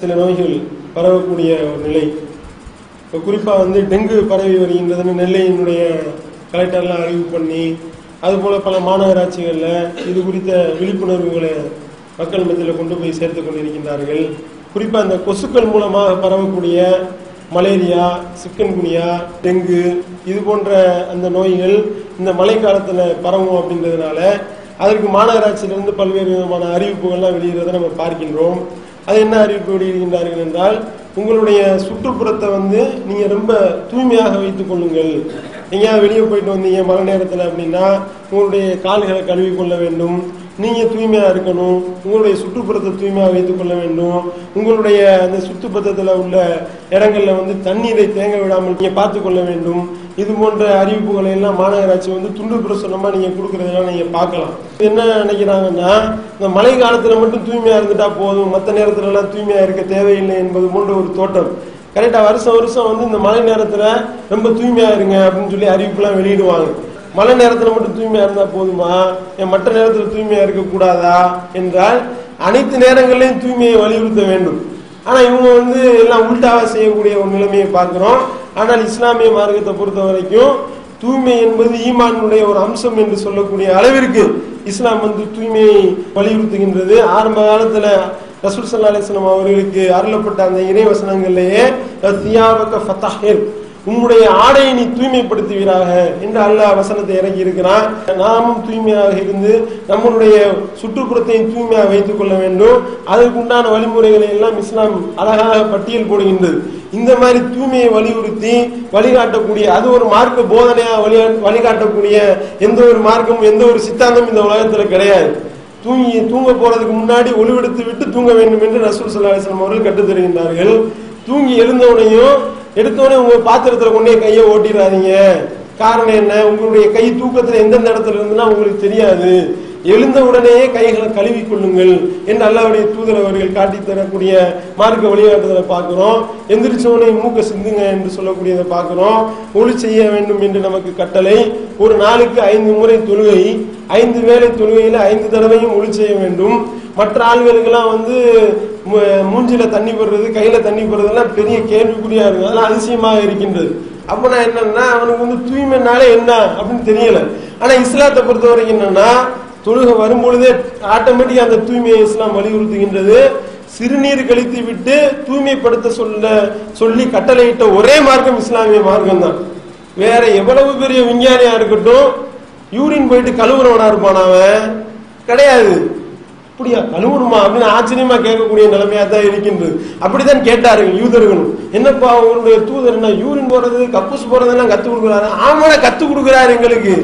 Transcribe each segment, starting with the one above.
சில நோய்கள் பரவக்கூடிய ஒரு நிலை. இப்போ குறிப்பாக டெங்கு பரவி வருகின்றதுன்னு நெல்லையினுடைய கலெக்டர்லாம் அறிவு பண்ணி, அதுபோல் பல மாநகராட்சிகளில் இது குறித்த விழிப்புணர்வுகளை மக்கள் மத்தியில் கொண்டு போய் சேர்த்து கொண்டிருக்கின்றார்கள். குறிப்பாக இந்த கொசுக்கள் மூலமாக பரவக்கூடிய மலேரியா, சிக்கன்குனியா, டெங்கு இது போன்ற அந்த நோய்கள் இந்த மழை காலத்தில் பரவும் அப்படின்றதுனால அதற்கு மாநகராட்சியிலிருந்து பல்வேறு விதமான அறிவிப்புகள்லாம் வெளியிடுறதை நம்ம பார்க்கின்றோம். அது என்ன அறிவிப்பு வெளியிடுகின்றார்கள் என்றால், உங்களுடைய சுற்றுப்புறத்தை நீங்கள் ரொம்ப தூய்மையாக வைத்துக் கொள்ளுங்கள். எங்கேயாவது வெளியே போயிட்டு வந்தீங்க மழை நேரத்தில் அப்படின்னா உங்களுடைய கால்களை கழுவி கொள்ள வேண்டும். நீங்கள் தூய்மையாக இருக்கணும். உங்களுடைய சுற்றுப்புறத்தை தூய்மையாக வைத்துக் கொள்ள வேண்டும். உங்களுடைய அந்த சுற்றுப்புறத்தில் உள்ள இடங்களில் தண்ணீரை தேங்க விடாமல் நீங்கள் பார்த்து கொள்ள வேண்டும். இது போன்ற அறிவிப்புகளை எல்லாம் மாநகராட்சி துண்டு பிரசுரமா நீங்க கொடுக்கறதெல்லாம் நீங்க பார்க்கலாம். என்ன நினைக்கிறாங்கன்னா, இந்த மழை காலத்துல மட்டும் தூய்மையா இருந்துட்டா போதும், மற்ற நேரத்துல எல்லாம் தூய்மையா இருக்க தேவையில்லை என்பது போன்ற ஒரு தோட்டம். கரெக்டா வருஷம் வருஷம் இந்த மழை நேரத்துல ரொம்ப தூய்மையா இருங்க அப்படின்னு சொல்லி அறிவிப்புலாம் வெளியிடுவாங்க. மழை நேரத்துல மட்டும் தூய்மையா இருந்தா போதுமா, மற்ற நேரத்துல தூய்மையா இருக்க கூடாதா என்றால் அனைத்து நேரங்களிலும் தூய்மையை வலியுறுத்த வேண்டும். ஆனா இவங்க எல்லாம் உள்டாவா செய்யக்கூடிய ஒரு நிலைமையை பார்க்கிறோம். ஆனால் இஸ்லாமிய மார்க்கத்தை பொறுத்த வரைக்கும் தூய்மை என்பது ஈமானுடைய ஒரு அம்சம் என்று சொல்லக்கூடிய அளவிற்கு இஸ்லாம் தூய்மையை வலியுறுத்துகின்றது. ஆரம்ப காலத்துல ரசூல் ஸல்லல்லாஹு அலைஹி வஸல்லம் அவர்களுக்கு அருளப்பட்ட அந்த இறைவசனங்களிலேயே தியாபக ஃபதஹிர், உம்முடைய ஆடையை நீ தூய்மைப்படுத்துவீராக என்று அல்லாஹ் வசனத்தை இறக்கி இருக்கிறான். நாமும் தூய்மையாக இருந்து நம்மளுடைய சுற்றுப்புறத்தையும் தூய்மையாக வைத்துக் கொள்ள வேண்டும். அதற்குண்டான வழிமுறைகளை எல்லாம் இஸ்லாம் அழகாக பட்டியல் போடுகின்றது. இந்த மாதிரி தூய்மையை வலியுறுத்தி வழிகாட்டக்கூடிய, அது ஒரு மார்க்க போதனையாக வழிகாட்டக்கூடிய எந்த ஒரு மார்க்கமும் எந்த ஒரு சித்தாந்தமும் இந்த உலகத்துல கிடையாது. தூங்க போறதுக்கு முன்னாடி ஒளிவெடுத்து விட்டு தூங்க வேண்டும் என்று ரசூல் ஸல்லல்லாஹு அலைஹி வஸல்லம் அவர்கள் கற்றுத் தருகின்றார்கள். தூங்கி எழுந்தவுடனேயும் எடுத்தோடனே உங்க பாத்திரத்துல கொண்டே கையை ஓட்டிடாதீங்க. காரணம் என்ன, உங்களுடைய கை தூக்கத்துல எந்தெந்த இடத்துல இருந்துன்னா உங்களுக்கு தெரியாது. எழுந்த உடனேயே கைகளை கழுவி கொள்ளுங்கள் என்று அல்லாஹ்வுடைய தூதர் அவர்கள் காட்டி தரக்கூடிய மார்க்க வழிகாட்டுதலை பார்க்கிறோம். எந்திரிச்சோடனே மூக்க சிந்துங்க என்று சொல்லக்கூடியதை பார்க்கிறோம். ஒளி செய்ய வேண்டும் என்று நமக்கு கட்டளை. ஒரு நாளுக்கு 5 முறை தொழுகை, 5 வேளை தொழுகையில 5 தடவையும் ஒளி செய்ய வேண்டும். மற்ற ஆள்களுக்கெல்லாம் மூஞ்சில தண்ணி போடுறது, கையில தண்ணி போடுறதுலாம் பெரிய கேள்விக்குறியா இருக்கு. அதெல்லாம் அதிசயமாக இருக்கின்றது. அப்பனா என்னன்னா, அவனுக்கு தூய்மைனாலே என்ன அப்படின்னு தெரியல. ஆனா இஸ்லாத்தை பொறுத்த வரைக்கும் என்னன்னா, தொழுகை வரும்பொழுதே ஆட்டோமேட்டிக் அந்த தூய்மையை இஸ்லாம் வலியுறுத்துகின்றது. சிறுநீர் கழித்து விட்டு தூய்மைப்படுத்த சொல்லி கட்டளையிட்ட ஒரே மார்க்கம் இஸ்லாமிய மார்க்கம் தான். வேற எவ்வளவு பெரிய விஞ்ஞானியா இருக்கட்டும், யூரின் போயிட்டு கழுவுறவனா இருப்பான் அவன் கிடையாது. அப்படியா கழுவணுமா அப்படின்னு ஆச்சரியமா கேட்கக்கூடிய நிலைமையா தான் இருக்கின்றது. அப்படித்தான் கேட்டார்கள் யூதர்களும். என்னப்பா உங்களுடைய தூதர் என்ன யூரின் போறது கக்கூஸ் போறதெல்லாம் கத்து கொடுக்குறாரு? ஆமான கத்து கொடுக்குறாரு எங்களுக்கு.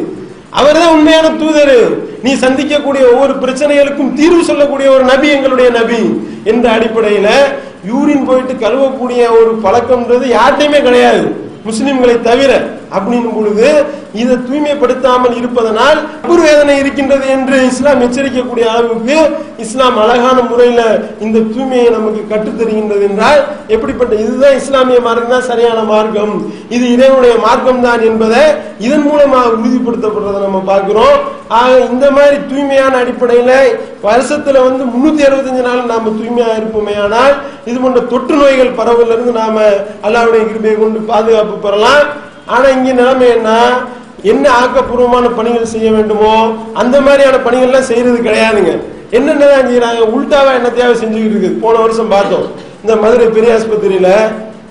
அவர் தான் உண்மையான தூதர். நீ சந்திக்கக்கூடிய ஒவ்வொரு பிரச்சனைகளுக்கும் தீர்வு சொல்லக்கூடிய ஒரு நபி எங்களுடைய நபி என்ற அடிப்படையில யூரின் போயிட்டு கழுவக்கூடிய ஒரு பழக்கம்ன்றது யார்ட்டையுமே கிடையாது, முஸ்லிம்களை தவிர. அப்படின்னும் பொழுது இதை தூய்மைப்படுத்தாமல் இருப்பதனால் வேதனை இருக்கின்றது என்று இஸ்லாம் எச்சரிக்கக்கூடிய அளவுக்கு இஸ்லாம் அழகான முறையில இந்த தூய்மையை நமக்கு கற்றுத்தருகின்றது என்றால் எப்படிப்பட்ட இதுதான் இஸ்லாமிய மார்க்கம் தான் சரியான மார்க்கம், இது இறைவனுடைய மார்க்கம் தான் என்பதை இதன் மூலமாக உறுதிப்படுத்தப்படுறதை நம்ம பார்க்கிறோம். ஆக இந்த மாதிரி தூய்மையான அடிப்படையில வருஷத்துல 365 நாள் நாம தூய்மையா இருப்போமே, ஆனால் இது போன்ற தொற்று நோய்கள் பரவல இருந்து நாம அல்லாஹ்வுடைய கிருபையை கொண்டு பாதுகாப்பு பெறலாம். ஆனா இங்க நிலைமை என்ன ஆக்கப்பூர்வமான பணிகள் செய்ய வேண்டுமோ அந்த மாதிரியான பணிகள்லாம் செய்யறது கிடையாதுங்க. என்னென்னதான் செய்யறாங்க, உள்டாவா என்ன தேவை செஞ்சுக்கிட்டு இருக்கு. போன வருஷம் பார்த்தோம், இந்த மதுரை பெரிய ஆஸ்பத்திரியில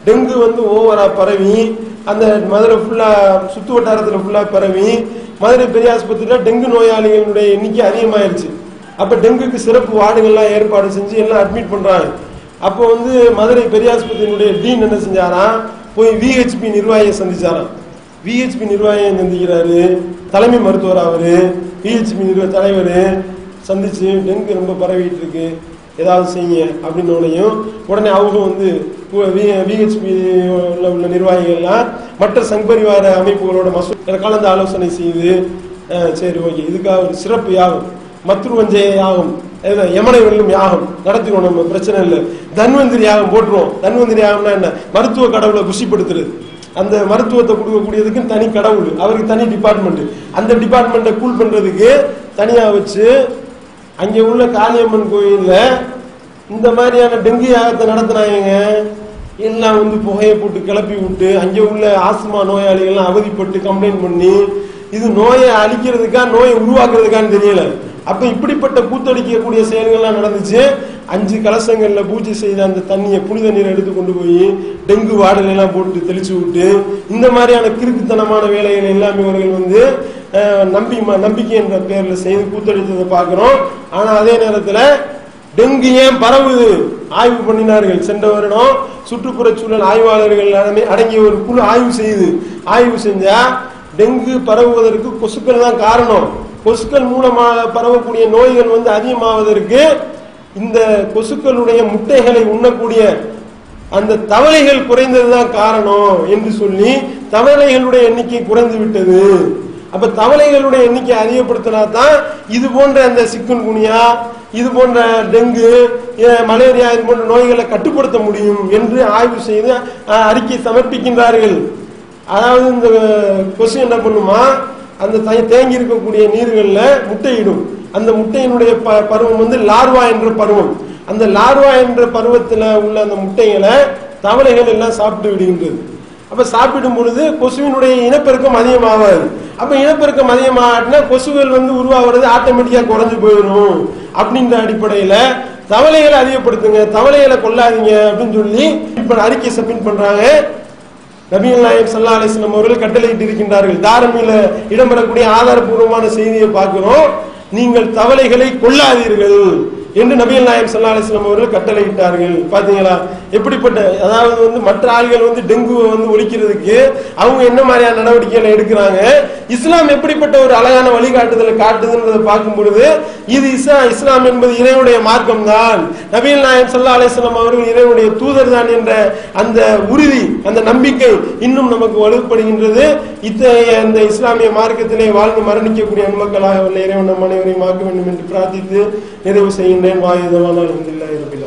டெங்கு ஓவரா பரவி அந்த மதுரை ஃபுல்லா சுத்து வட்டாரத்துல ஃபுல்லா பரவி மதுரை பெரிய ஆஸ்பத்திரியில டெங்கு நோயாளிகளுடைய எண்ணிக்கை அதிகமாயிருச்சு. அப்ப டெங்குக்கு சிறப்பு வார்டுகள்லாம் ஏற்பாடு செஞ்சு எல்லாம் அட்மிட் பண்றாங்க. அப்போ மதுரை பெரிய ஆஸ்பத்திரியினுடைய டீன் என்ன செஞ்சாராம், போய் விஹெச்பி நிர்வாகியை சந்திச்சாராம். விஹெச்பி நிர்வாகியை சந்திக்கிறாரு, தலைமை மருத்துவர் அவரு, விஹெச்பி தலைவர் சந்திச்சு டெங்கு ரொம்ப பரவிட்டு இருக்கு ஏதாவது செய்யுங்க அப்படின்னோடையும் உடனே அவங்க விஹெச்பி உள்ள நிர்வாகிகள்லாம் மற்ற சங்பரிவார அமைப்புகளோட கலந்து ஆலோசனை செய்து சரி ஓகே இதுக்காக ஒரு சிறப்பு யாகம் மத்ருவஞ்சய யாகம் யமனை வெல்லும் யாகம் நடத்திடுவோம், நம்ம பிரச்சனை இல்லை. தன்வந்திரி யாகம் போட்டுருவோம். தன்வந்திரி யாகம்னா என்ன, மருத்துவ கடவுளை குஷிப்படுத்துறது. அந்த மருத்துவத்தை கொடுக்கக்கூடியதுக்கு தனி கடவுள், அவருக்கு தனி டிபார்ட்மெண்ட். அந்த டிபார்ட்மெண்ட்டை கூல் பண்றதுக்கு தனியா வச்சு அங்கே உள்ள காளியம்மன் கோயில்ல இந்த மாதிரியான டெங்கு யாகத்தை நடத்தினாங்க. எல்லாம் வந்து புகையை போட்டு கிளப்பி விட்டு அங்கே உள்ள ஆஸ்மா நோயாளிகள்லாம் அவதிப்பட்டு கம்ப்ளைண்ட் பண்ணி, இது நோயை அழிக்கிறதுக்கா நோயை உருவாக்குறதுக்கான்னு தெரியல. அப்ப இப்படிப்பட்ட கூத்தடிக்கக்கூடிய செயல்கள்லாம் நடந்துச்சு. 5 கலசங்கள்ல பூஜை செய்த அந்த தண்ணியை புனித நீரை எடுத்து கொண்டு போய் டெங்கு வார்டுல எல்லாம் போட்டு தெளிச்சு விட்டு, இந்த மாதிரியான கிறுக்குத்தனமான வேலைகள் எல்லாமே இவர்கள் வந்து நம்பிக்கை என்ற பெயர்ல செய்து கூத்தடித்ததை பார்க்கிறோம். ஆனா அதே நேரத்துல டெங்கு ஏன் பரவுது ஆய்வு பண்ணினார்கள். சென்ற வருடம் சுற்றுப்புற சூழல் ஆய்வாளர்கள் அடங்கிய ஒரு குழு ஆய்வு செஞ்சா டெங்கு பரவுவதற்கு கொசுக்கள் தான் காரணம். கொசுக்கள் மூலமாக பரவக்கூடிய நோய்கள் வந்து அதிகமாவதற்கு இந்த கொசுக்களுடைய முட்டைகளை உண்ணக்கூடிய அந்த தவளைகள் குறைந்ததுதான் காரணம் என்று சொல்லி தவளைகளுடைய எண்ணிக்கை குறைந்து விட்டது. அப்ப தவளைகளுடைய எண்ணிக்கை அதிகப்படுத்தினா தான் இது போன்ற அந்த சிக்குன்குனியா, இது போன்ற டெங்கு, மலேரியா இது போன்ற நோய்களை கட்டுப்படுத்த முடியும் என்று ஆய்வு செய்து அறிக்கை சமர்ப்பிக்கின்றார்கள். அதாவது இந்த கொசு என்ன பண்ணுமா, அந்த தேங்கி இருக்கக்கூடிய நீர்கள்ல முட்டையிடும். அந்த முட்டையினுடைய பருவம் வந்து லார்வா என்ற பருவம். அந்த லார்வா என்ற பருவத்தில் உள்ள அந்த முட்டைகளை தவளைகள் எல்லாம் சாப்பிட்டு விடுகின்றது. அப்ப சாப்பிடும் பொழுது கொசுவினுடைய இனப்பெருக்கம் அதிகமாகாது. அப்ப இனப்பெருக்கம் அதிகமாகனா கொசுகள் வந்து உருவாகிறது ஆட்டோமேட்டிக்கா குறைஞ்சு போயிடும். அப்படின்ற அடிப்படையில தவளைகளை அதிகப்படுத்துங்க, தவளைகளை கொல்லாதீங்க அப்படின்னு சொல்லி இப்ப அறிக்கை சப்மிட் பண்றாங்க. நபிகள் நாயகம் ஸல்லல்லாஹு அலைஹி வஸல்லம் அவர்கள் கட்டளையிட்டு இருக்கின்றார்கள். தாரமில இடம்பெறக்கூடிய ஆதாரபூர்வமான செய்தியை பார்க்கிறோம். நீங்கள் தவளைகளை கொல்லாதீர்கள் என்று நபிகள் நாயகம் ஸல்லல்லாஹு அலைஹி வஸல்லம் அவர்கள் கட்டளையிட்டார்கள். பாத்தீங்களா எப்படிப்பட்ட, அதாவது வந்து மற்ற ஆள்கள் வந்து டெங்குவை வந்து ஒழிக்கிறதுக்கு அவங்க என்ன மாதிரியான நடவடிக்கைகளை எடுக்கிறாங்க, இஸ்லாம் எப்படிப்பட்ட ஒரு அழகான வழிகாட்டுதலை காட்டுதுன்றதை பார்க்கும் பொழுது இது இஸ்லாம் என்பது இறைவனுடைய மார்க்கம் தான், நபிகள் நாயகம் ஸல்லல்லாஹு அலைஹி வஸல்லம் அவர்கள் இறைவனுடைய தூதர் தான் என்ற அந்த உறுதி, அந்த நம்பிக்கை இன்னும் நமக்கு வலுப்படுகின்றது. இத்தகைய அந்த இஸ்லாமிய மார்க்கத்திலே வாழ்ந்து மரணிக்கக்கூடிய மக்களாக இறைவன் நம் அனைவரையும் ஆக்க வேண்டும் என்று பிரார்த்தித்து நிறைவு செய்கின்றேன். வாயுதவான அல்ஹம்துலில்லாஹி ரப்பில்